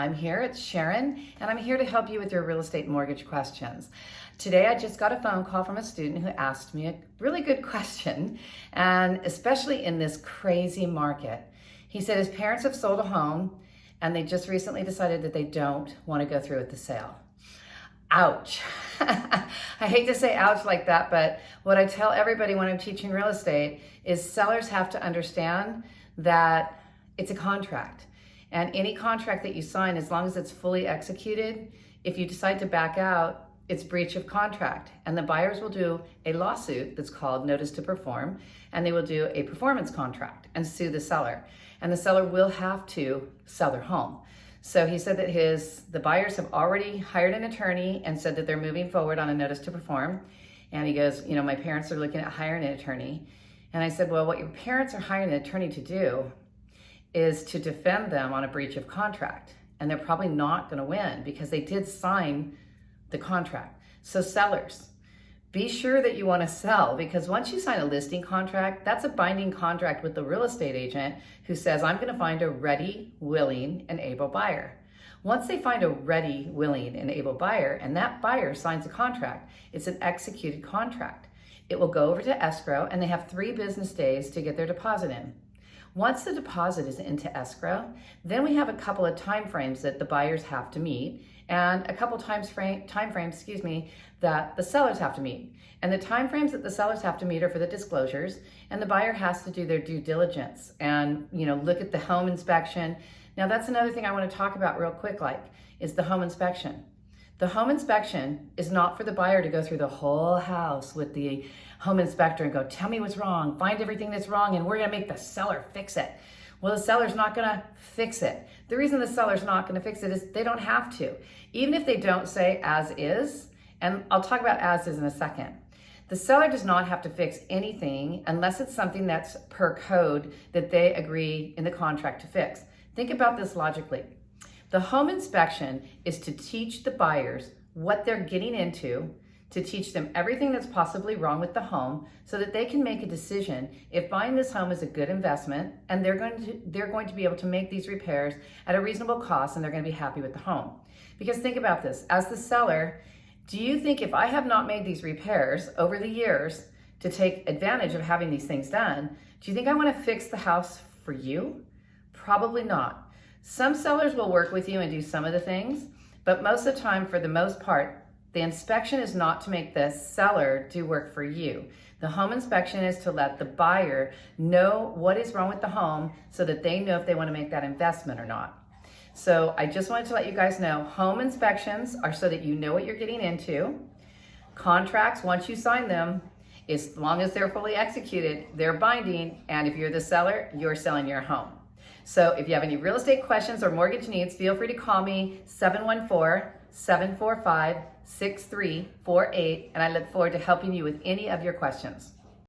I'm here, it's Sharon, and I'm here to help you with your real estate mortgage questions. Today I just got a phone call from a student who asked me a really good question, and especially in this crazy market. He said his parents have sold a home and they just recently decided that they don't want to go through with the sale. Ouch. I hate to say ouch like that, but what I tell everybody when I'm teaching real estate is sellers have to understand that it's a contract. And any contract that you sign, as long as it's fully executed, if you decide to back out, it's breach of contract. And the buyers will do a lawsuit that's called notice to perform, and they will do a performance contract and sue the seller. And the seller will have to sell their home. So he said that the buyers have already hired an attorney and said that they're moving forward on a notice to perform. And he goes, my parents are looking at hiring an attorney. And I said, well, what your parents are hiring an attorney to do is to defend them on a breach of contract. And they're probably not gonna win because they did sign the contract. So sellers, be sure that you wanna sell, because once you sign a listing contract, that's a binding contract with the real estate agent who says, I'm gonna find a ready, willing, and able buyer. Once they find a ready, willing, and able buyer, and that buyer signs a contract, it's an executed contract. It will go over to escrow, and they have 3 business days to get their deposit in. Once the deposit is into escrow, then we have a couple of time frames that the buyers have to meet and a couple time frames that the sellers have to meet. And the time frames that the sellers have to meet are for the disclosures, and the buyer has to do their due diligence and look at the home inspection. Now that's another thing I want to talk about real quick, is the home inspection. The home inspection is not for the buyer to go through the whole house with the home inspector and go, tell me what's wrong, find everything that's wrong, and we're gonna make the seller fix it. Well, the seller's not gonna fix it. The reason the seller's not gonna fix it is they don't have to. Even if they don't say as is, and I'll talk about as is in a second. The seller does not have to fix anything unless it's something that's per code that they agree in the contract to fix. Think about this logically. The home inspection is to teach the buyers what they're getting into, to teach them everything that's possibly wrong with the home so that they can make a decision if buying this home is a good investment, and they're going to be able to make these repairs at a reasonable cost, and they're going to be happy with the home. Because think about this, as the seller, do you think if I have not made these repairs over the years to take advantage of having these things done, do you think I want to fix the house for you? Probably not. Some sellers will work with you and do some of the things, but most of the time, for the most part, the inspection is not to make the seller do work for you. The home inspection is to let the buyer know what is wrong with the home so that they know if they want to make that investment or not. So I just wanted to let you guys know, home inspections are so that you know what you're getting into. Contracts, once you sign them, as long as they're fully executed, they're binding, and if you're the seller, you're selling your home. So if you have any real estate questions or mortgage needs, feel free to call me 714-745-6348, and I look forward to helping you with any of your questions.